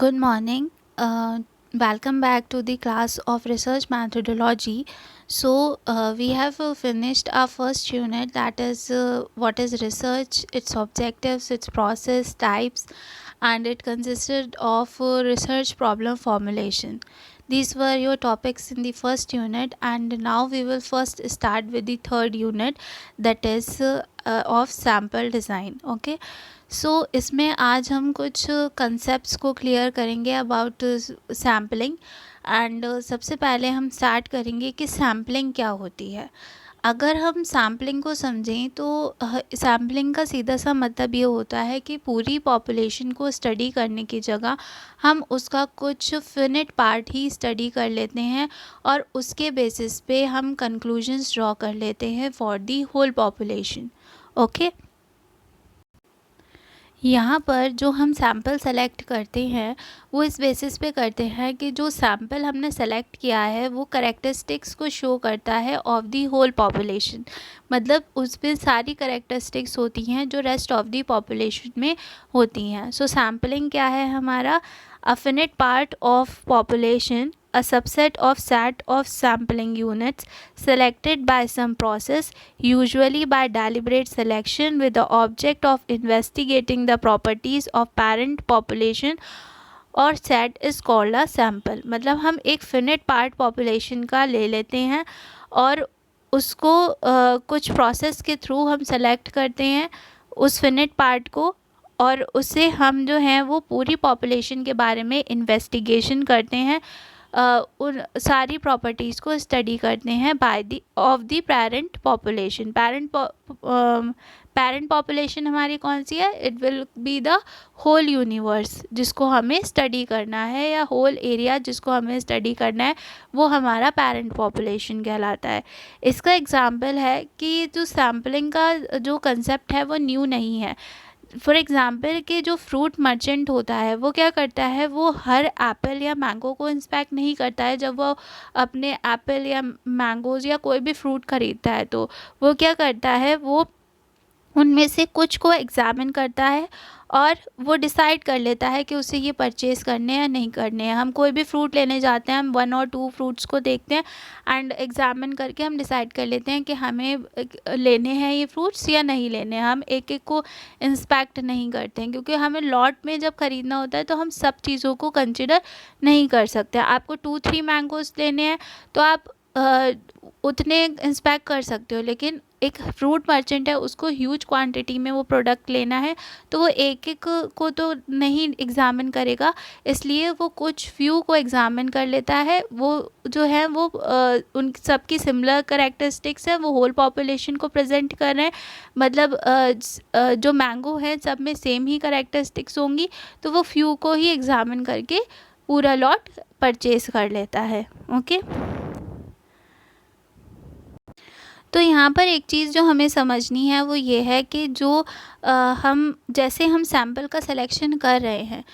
Good morning. Welcome back to the class of research methodology. We have finished our first unit, that is what is research, its objectives, its process, types, and it consisted of research problem formulation. These were your topics in the first unit, and now we will first start with the third unit, that is of sample design. Okay. इसमें आज हम कुछ concepts को clear करेंगे about sampling and सबसे पहले हम start करेंगे कि सैम्पलिंग क्या होती है। अगर हम सैम्पलिंग को समझें तो सैम्पलिंग का सीधा सा मतलब ये होता है कि पूरी पॉपुलेशन को स्टडी करने की जगह हम उसका कुछ फिनिट पार्ट ही स्टडी कर लेते हैं और उसके बेसिस पे हम कंक्लूजन्स ड्रॉ कर लेते हैं for the whole population. Okay. यहाँ पर जो हम सैम्पल सेलेक्ट करते हैं वो इस बेसिस पे करते हैं कि जो सैम्पल हमने सेलेक्ट किया है वो करेक्टरिस्टिक्स को शो करता है ऑफ दी होल पॉपुलेशन, मतलब उसमें सारी करेक्टरिस्टिक्स होती हैं जो रेस्ट ऑफ दी पॉपुलेशन में होती हैं। सैम्पलिंग क्या है हमारा? A finite part of population, a subset of set of sampling units selected by some process, usually by deliberate selection with the object of investigating the properties of parent population और set is called a sample. मतलब हम एक finite part population का ले लेते हैं और उसको कुछ प्रोसेस के थ्रू हम सेलेक्ट करते हैं उस फिनिट पार्ट को, और उससे हम जो हैं वो पूरी पॉपुलेशन के बारे में इन्वेस्टिगेशन करते हैं, उन सारी प्रॉपर्टीज़ को स्टडी करते हैं by the of the parent population. Parent population हमारी कौन सी है? It will be the whole universe जिसको हमें स्टडी करना है, या होल एरिया जिसको हमें स्टडी करना है, वो हमारा पेरेंट पॉपुलेशन कहलाता है। इसका एग्जांपल है कि जो सैम्पलिंग का जो कंसेप्ट है वो न्यू नहीं है। फॉर एग्ज़ाम्पल कि जो फ्रूट मर्चेंट होता है वो क्या करता है, वो हर एप्पल या मैंगो को इंस्पेक्ट नहीं करता है। जब वो अपने एप्पल या मैंगोज़ या कोई भी फ्रूट ख़रीदता है तो वो क्या करता है, वो उनमें से कुछ को एग्ज़ामिन करता है और वो डिसाइड कर लेता है कि उसे ये परचेज़ करने हैं या नहीं करने हैं। हम कोई भी फ्रूट लेने जाते हैं, हम 1 और 2 फ्रूट्स को देखते हैं एंड एग्ज़ामिन करके हम डिसाइड कर लेते हैं कि हमें लेने हैं ये फ्रूट्स या नहीं लेने हैं। हम एक एक को इंस्पेक्ट नहीं करते हैं, क्योंकि हमें लॉट में जब ख़रीदना होता है तो हम सब चीज़ों को कंसिडर नहीं कर सकते। आपको 2-3 मैंगोज़ लेने हैं तो आप उतने इंस्पेक्ट कर सकते हो, लेकिन एक फ्रूट मर्चेंट है, उसको ह्यूज क्वांटिटी में वो प्रोडक्ट लेना है तो वो एक एक को तो नहीं एग्ज़ामिन करेगा, इसलिए वो कुछ फ्यू को एग्ज़ामिन कर लेता है। वो जो है वो उन सबकी सिमिलर करेक्टरिस्टिक्स है, वो होल पॉपुलेशन को प्रेजेंट कर रहे हैं। मतलब जो मैंगो है सब में सेम ही करेक्टरिस्टिक्स होंगी, तो वो फ्यू को ही एग्ज़ामिन करके पूरा लॉट परचेज़ कर लेता है। ओके। तो यहाँ पर एक चीज़ जो हमें समझनी है वो ये है कि जो हम जैसे हम सैम्पल का सिलेक्शन कर रहे हैं,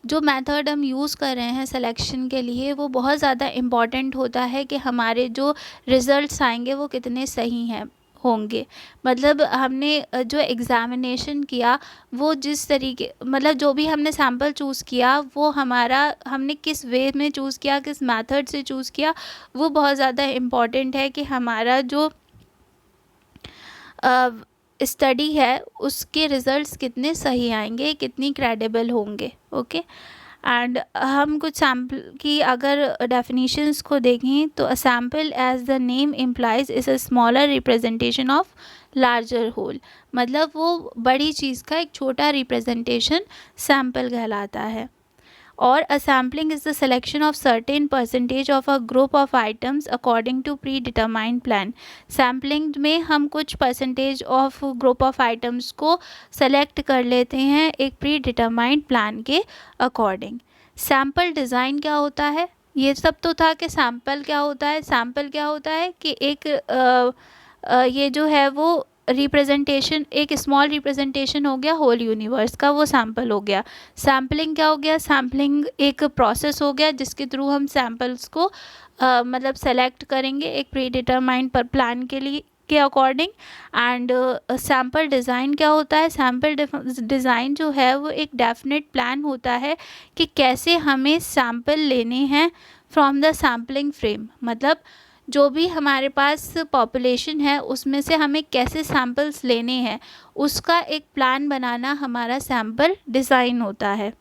जो मेथड हम यूज़ कर रहे हैं सिलेक्शन के लिए, वो बहुत ज़्यादा इम्पॉर्टेंट होता है कि हमारे जो रिज़ल्ट्स आएंगे वो कितने सही हैं होंगे। मतलब हमने जो एग्ज़ामिनेशन किया वो जिस तरीके, मतलब जो भी हमने सैम्पल चूज़ किया वो हमारा हमने किस वे में चूज़ किया, किस मेथड से चूज़ किया, वो बहुत ज़्यादा इम्पॉर्टेंट है कि हमारा जो स्टडी है उसके रिज़ल्ट्स कितने सही आएंगे, कितनी क्रेडिबल होंगे। ओके। एंड हम कुछ सैम्पल की अगर डेफिनेशंस को देखें तो a sample as the name implies is a smaller representation of larger whole. मतलब वो बड़ी चीज़ का एक छोटा रिप्रेजेंटेशन सैम्पल कहलाता है। और a sampling is the selection of certain percentage of a group of items according to predetermined plan। Sampling में हम कुछ percentage of group of items को सेलेक्ट कर लेते हैं एक प्री डिटरमाइंड प्लान के अकॉर्डिंग। सैम्पल डिज़ाइन क्या होता है? ये सब तो था कि सैम्पल क्या होता है। सैम्पल क्या होता है कि एक ये जो है वो रिप्रेजेंटेशन, एक स्मॉल रिप्रेजेंटेशन हो गया होल यूनिवर्स का, वो सैम्पल हो गया। सैम्पलिंग क्या हो गया? सैम्पलिंग एक प्रोसेस हो गया जिसके थ्रू हम सैम्पल्स को मतलब सेलेक्ट करेंगे एक प्री डिटरमाइंड पर प्लान के लिए के अकॉर्डिंग। एंड सैम्पल डिज़ाइन क्या होता है? सैम्पल डिज़ाइन जो है वो एक डेफिनेट प्लान होता है कि कैसे हमें सैम्पल लेने हैं फ्रॉम द सैम्पलिंग फ्रेम। मतलब जो भी हमारे पास पॉपुलेशन है उसमें से हमें कैसे सैम्पल्स लेने हैं, उसका एक प्लान बनाना हमारा सैम्पल डिज़ाइन होता है।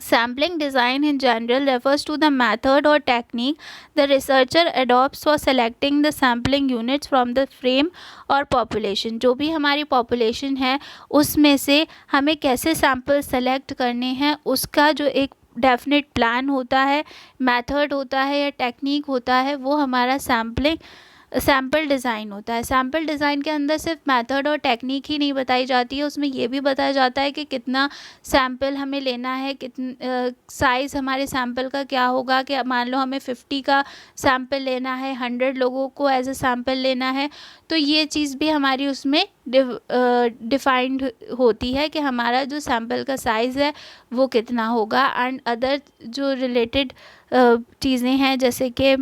Sampling design in general refers to the method or technique the researcher adopts for selecting the sampling units from the frame or population। जो भी हमारी population है उसमें से हमें कैसे सैम्पल सेलेक्ट करने हैं, उसका जो एक डेफिनेट प्लान होता है, मेथड होता है या टेक्निक होता है, वो हमारा सैम्पल डिज़ाइन होता है। सैम्पल डिज़ाइन के अंदर सिर्फ मेथड और टेक्निक ही नहीं बताई जाती है, उसमें ये भी बताया जाता है कि कितना सैम्पल हमें लेना है, साइज़ हमारे सैम्पल का क्या होगा, कि मान लो हमें 50 का सैम्पल लेना है, 100 लोगों को एज अ सैम्पल लेना है, तो ये चीज़ भी हमारी उसमें डिफाइंड होती है कि हमारा जो सैम्पल का साइज़ है वो कितना होगा। एंड अदर जो रिलेटेड चीज़ें हैं जैसे कि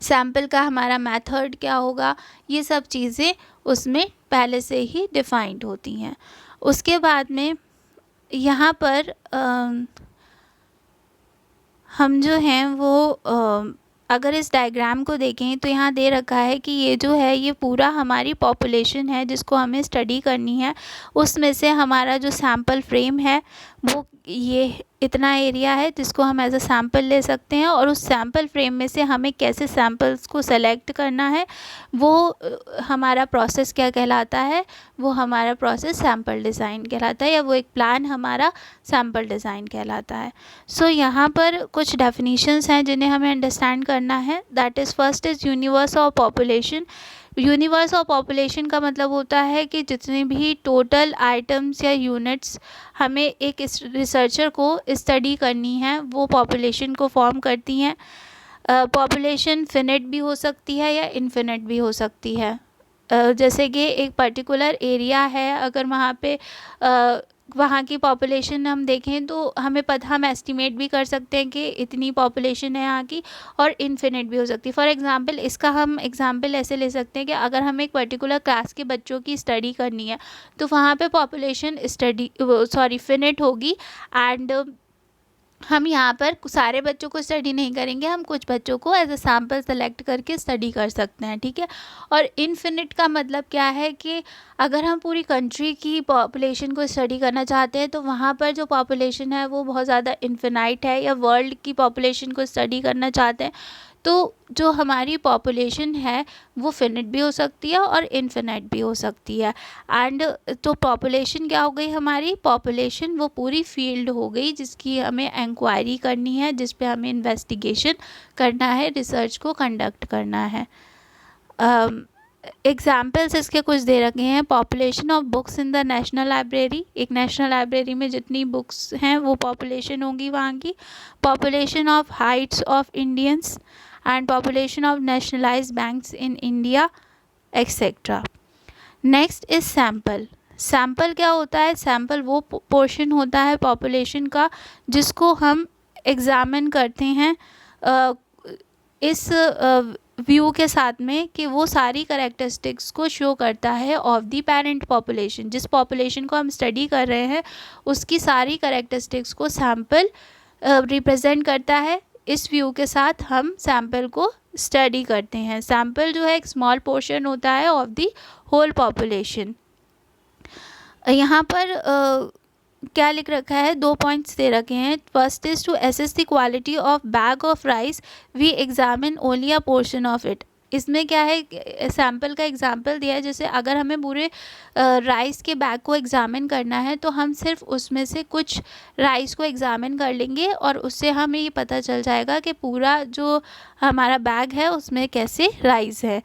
सैम्पल का हमारा मेथड क्या होगा, ये सब चीज़ें उसमें पहले से ही डिफाइंड होती हैं। उसके बाद में यहाँ पर हम जो हैं वो अगर इस डायग्राम को देखें तो यहाँ दे रखा है कि ये जो है ये पूरा हमारी पॉपुलेशन है जिसको हमें स्टडी करनी है। उसमें से हमारा जो सैम्पल फ्रेम है वो ये इतना एरिया है जिसको हम एज अ सैम्पल ले सकते हैं, और उस सैम्पल फ्रेम में से हमें कैसे सैम्पल्स को सेलेक्ट करना है वो हमारा प्रोसेस क्या कहलाता है, वो हमारा प्रोसेस सैम्पल डिज़ाइन कहलाता है, या वो एक प्लान हमारा सैम्पल डिज़ाइन कहलाता है। सो यहाँ पर कुछ डेफिनीशंस हैं जिन्हें हमें अंडरस्टैंड करना है। That is first is universe of population. Universe of population का मतलब होता है कि जितने भी टोटल आइटम्स या यूनिट्स हमें एक रिसर्चर को स्टडी करनी है वो पॉपुलेशन को फॉर्म करती हैं। पॉपुलेशन फिनिट भी हो सकती है या इन्फिनिट भी हो सकती है। जैसे कि एक पर्टिकुलर एरिया है, अगर वहाँ पे वहाँ की पॉपुलेशन हम देखें तो हम एस्टिमेट भी कर सकते हैं कि इतनी पॉपुलेशन है यहाँ की, और इन्फिनिट भी हो सकती है। फॉर एग्जांपल इसका हम एग्जांपल ऐसे ले सकते हैं कि अगर हमें एक पर्टिकुलर क्लास के बच्चों की स्टडी करनी है तो वहाँ पे पॉपुलेशन फिनिट होगी। एंड हम यहाँ पर सारे बच्चों को स्टडी नहीं करेंगे, हम कुछ बच्चों को एज अ सैम्पल सेलेक्ट करके स्टडी कर सकते हैं, ठीक है। और इन्फिनिट का मतलब क्या है कि अगर हम पूरी कंट्री की पॉपुलेशन को स्टडी करना चाहते हैं तो वहाँ पर जो पॉपुलेशन है वो बहुत ज़्यादा इन्फिनाइट है, या वर्ल्ड की पॉपुलेशन को स्टडी करना चाहते हैं तो जो हमारी पॉपुलेशन है वो फिनिट भी हो सकती है और इन्फिनिट भी हो सकती है। एंड तो पॉपुलेशन क्या हो गई, हमारी पॉपुलेशन वो पूरी फील्ड हो गई जिसकी हमें इंक्वायरी करनी है, जिस पे हमें इन्वेस्टिगेशन करना है, रिसर्च को कंडक्ट करना है। एग्जाम्पल्स इसके कुछ दे रखे हैं। Population of books in the national library, एक नेशनल लाइब्रेरी में जितनी बुक्स हैं वो पॉपुलेशन होगी वहाँ की। Population of Heights of Indians and population of nationalised banks in India etcetera. Next is sample. Sample क्या होता है? सैम्पल वो पोर्शन होता है पॉपुलेशन का जिसको हम एग्जामिन करते हैं इस व्यू के साथ में कि वो सारी करेक्टरिस्टिक्स को शो करता है ऑफ द पेरेंट पॉपुलेशन। जिस पॉपुलेशन को हम स्टडी कर रहे हैं उसकी सारी करेक्टरिस्टिक्स को सैम्पल रिप्रेजेंट करता है। इस व्यू के साथ हम सैम्पल को स्टडी करते हैं। सैम्पल जो है एक स्मॉल पोर्शन होता है ऑफ द होल पॉपुलेशन। यहाँ पर क्या लिख रखा है, 2 पॉइंट्स दे रखे हैं। First is to assess the quality of bag of rice we examine only a portion of it. इसमें क्या है, सैम्पल का एग्जाम्पल दिया है, जैसे अगर हमें पूरे राइस के बैग को एग्जामिन करना है तो हम सिर्फ उसमें से कुछ राइस को एग्जामिन कर लेंगे और उससे हमें ये पता चल जाएगा कि पूरा जो हमारा बैग है उसमें कैसे राइस है।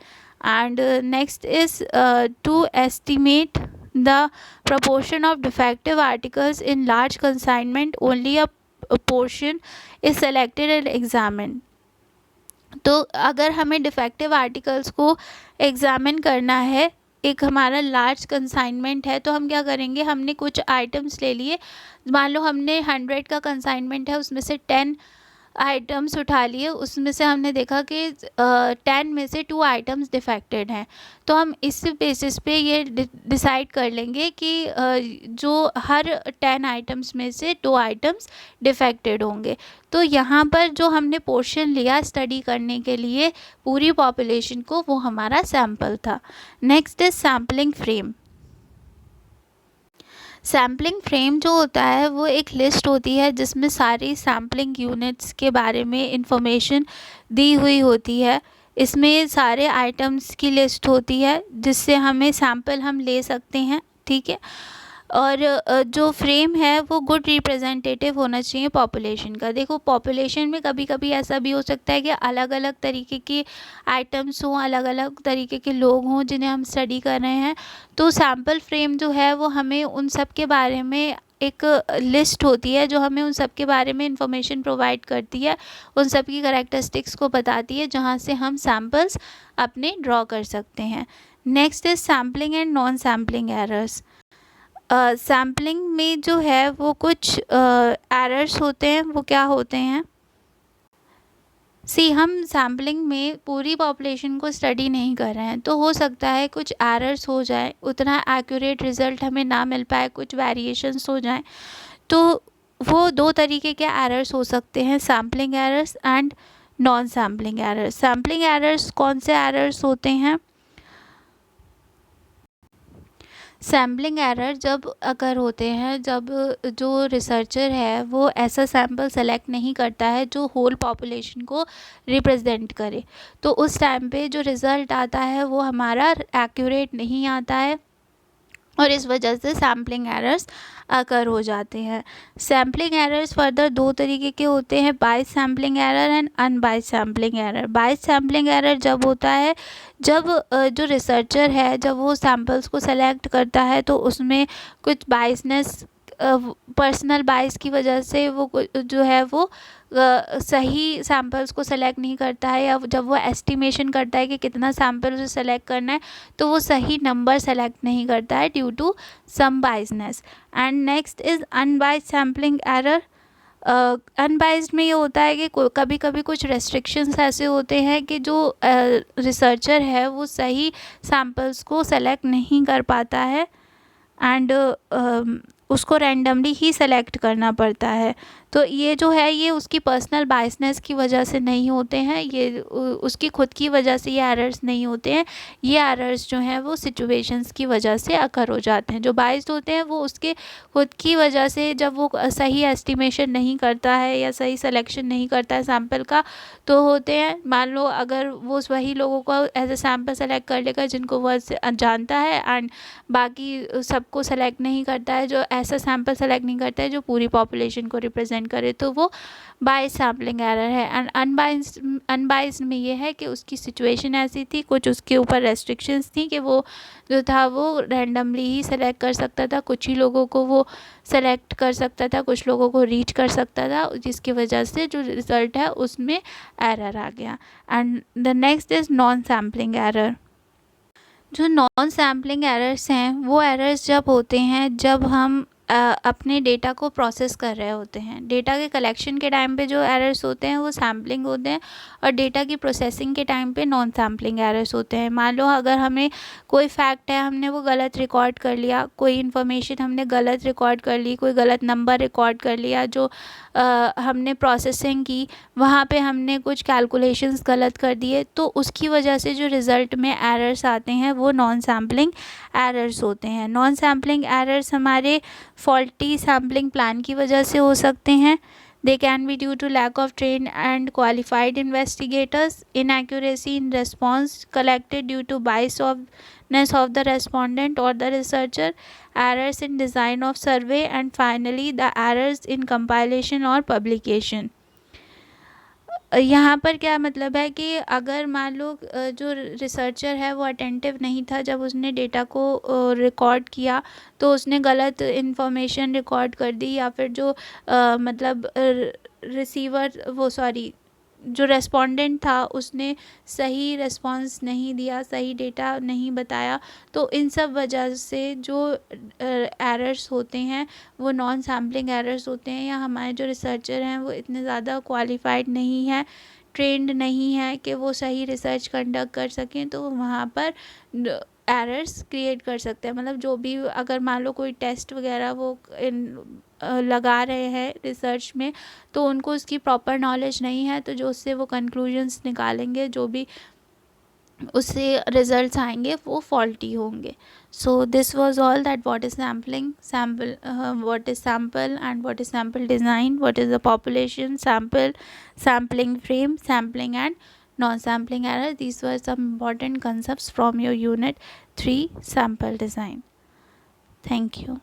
And next is to estimate the proportion of defective articles in large consignment, only a portion is selected and examined। तो अगर हमें डिफेक्टिव आर्टिकल्स को एग्जामिन करना है, एक हमारा लार्ज कंसाइनमेंट है, तो हम क्या करेंगे, हमने कुछ आइटम्स ले लिए, मान लो हमने 100 का कंसाइनमेंट है, उसमें से 10 आइटम्स उठा लिए, उसमें से हमने देखा कि 10 में से 2 आइटम्स डिफेक्टेड हैं, तो हम इस बेसिस पे ये डिसाइड कर लेंगे कि जो हर 10 आइटम्स में से 2 आइटम्स डिफेक्टेड होंगे। तो यहाँ पर जो हमने पोर्शन लिया स्टडी करने के लिए पूरी पॉपुलेशन को, वो हमारा सैम्पल था। Next is sampling frame. Sampling frame जो होता है वो एक लिस्ट होती है जिसमें सारी सैम्पलिंग यूनिट्स के बारे में इंफॉर्मेशन दी हुई होती है। इसमें सारे आइटम्स की लिस्ट होती है जिससे हमें सैम्पल हम ले सकते हैं, ठीक है। और जो फ्रेम है वो गुड रिप्रेजेंटेटिव होना चाहिए पॉपुलेशन का। देखो पॉपुलेशन में कभी कभी ऐसा भी हो सकता है कि अलग अलग तरीके के आइटम्स हों, अलग अलग तरीके के लोग हों जिन्हें हम स्टडी कर रहे हैं। तो सैम्पल फ्रेम जो है वो हमें उन सब के बारे में एक लिस्ट होती है जो हमें उन सब के बारे में इंफॉर्मेशन प्रोवाइड करती है, उन सब की करैक्टरिस्टिक्स को बताती है जहाँ से हम सैम्पल्स अपने ड्रॉ कर सकते हैं। Next is sampling and non sampling errors. Sampling में जो है वो कुछ एरर्स होते हैं, वो क्या होते हैं? हम सैम्पलिंग में पूरी पॉपुलेशन को स्टडी नहीं कर रहे हैं, तो हो सकता है कुछ एरर्स हो जाए, उतना एक्यूरेट रिज़ल्ट हमें ना मिल पाए, कुछ वेरिएशंस हो जाएं। तो वो 2 तरीके के एरर्स हो सकते हैं, sampling errors and non sampling errors. Sampling errors कौन से एरर्स होते हैं? सैम्पलिंग एरर जब अगर होते हैं जब जो रिसर्चर है वो ऐसा सैम्पल सेलेक्ट नहीं करता है जो होल पॉपुलेशन को रिप्रेजेंट करे, तो उस टाइम पे जो रिज़ल्ट आता है वो हमारा एक्यूरेट नहीं आता है और इस वजह से सैम्पलिंग एरर्स अकर हो जाते हैं। सैम्पलिंग एरर्स फर्दर 2 तरीके के होते हैं, बाइस sampling error and unbiased sampling error. बाइस सैम्पलिंग एरर जब होता है जब जो रिसर्चर है जब वो सैम्पल्स को सेलेक्ट करता है तो उसमें कुछ बाइसनेस, पर्सनल बाइस की वजह से वो जो है वो सही सैम्पल्स को सेलेक्ट नहीं करता है, या जब वो एस्टिमेशन करता है कि कितना सैम्पल उसे सेलेक्ट करना है तो वो सही नंबर सेलेक्ट नहीं करता है due to some biasness. And next is unbiased sampling error. Unbiased में ये होता है कि कभी कभी कुछ रेस्ट्रिक्शंस ऐसे होते हैं कि जो रिसर्चर है वो सही सैम्पल्स को सेलेक्ट नहीं कर पाता है एंड उसको रैंडमली ही सेलेक्ट करना पड़ता है। तो ये जो है ये उसकी पर्सनल बायसनेस की वजह से नहीं होते हैं, ये उसकी खुद की वजह से ये एरर्स नहीं होते हैं। ये एरर्स जो हैं वो सिचुएशंस की वजह से अकर हो जाते हैं। जो बाइस्ड होते हैं वो उसके खुद की वजह से जब वो सही एस्टिमेशन नहीं करता है या सही सिलेक्शन नहीं करता है सैम्पल का तो होते हैं। मान लो अगर वो वही लोगों को एज ए सैम्पल सेलेक्ट कर लेगा जिनको वो जानता है एंड बाकी सबको सेलेक्ट नहीं करता है, जो ऐसा सैम्पल सेलेक्ट नहीं करता है जो पूरी पॉपुलेशन को रिप्रेजेंट करे, तो वो बाइस सैम्पलिंग एरर है। एंड अनबाइस्ड में ये है कि उसकी सिचुएशन ऐसी थी, कुछ उसके ऊपर रेस्ट्रिक्शंस थी कि वो जो था वो रैंडमली ही सेलेक्ट कर सकता था, कुछ ही लोगों को वो सेलेक्ट कर सकता था, कुछ लोगों को रीच कर सकता था, जिसकी वजह से जो रिज़ल्ट है उसमें एरर आ गया। And the next is non sampling error. जो नॉन सैम्पलिंग एरर्स हैं वो एरर्स जब होते हैं जब हम अपने डेटा को प्रोसेस कर रहे होते हैं। डेटा के कलेक्शन के टाइम पे जो एरर्स होते हैं वो सैम्पलिंग होते हैं और डेटा की प्रोसेसिंग के टाइम पे नॉन सैम्पलिंग एरर्स होते हैं। मान लो अगर हमें कोई फैक्ट है हमने वो गलत रिकॉर्ड कर लिया, कोई इन्फॉर्मेशन हमने गलत रिकॉर्ड कर ली, कोई गलत नंबर रिकॉर्ड कर लिया, जो हमने प्रोसेसिंग की वहाँ पे हमने कुछ कैलकुलेशंस गलत कर दिए, तो उसकी वजह से जो रिज़ल्ट में एरर्स आते हैं वो नॉन सैम्पलिंग एरर्स होते हैं। नॉन सैम्पलिंग एरर्स हमारे फॉल्टी सैम्पलिंग प्लान की वजह से हो सकते हैं। They can be due to lack of trained and qualified investigators, inaccuracy in response collected due to biasness of the respondent or the researcher, errors in design of survey, and finally the errors in compilation or publication. यहाँ पर क्या मतलब है कि अगर मान लो जो researcher है वो अटेंटिव नहीं था जब उसने डेटा को रिकॉर्ड किया, तो उसने गलत इन्फॉर्मेशन रिकॉर्ड कर दी, या फिर जो मतलब रिसीवर जो रेस्पोंडेंट था उसने सही रिस्पॉन्स नहीं दिया, सही डेटा नहीं बताया, तो इन सब वजह से जो एरर्स होते हैं वो नॉन सैम्पलिंग एरर्स होते हैं, या हमारे जो रिसर्चर हैं वो इतने ज़्यादा क्वालिफाइड नहीं है, ट्रेंड नहीं है कि वो सही रिसर्च कंडक्ट कर सकें, तो वहाँ पर एरर्स क्रिएट कर सकते हैं। मतलब जो भी, अगर मान लो कोई टेस्ट वगैरह वो लगा रहे हैं रिसर्च में, तो उनको उसकी प्रॉपर नॉलेज नहीं है, तो जो उससे वो कंक्लूजन्स निकालेंगे, जो भी उससे रिजल्ट्स आएंगे वो फॉल्टी होंगे। So this was all that what is sampling, what is sample and what is sample design, what is the population, sample, sampling frame, sampling and non-sampling error. These were some important concepts from your unit 3 sample design. Thank you.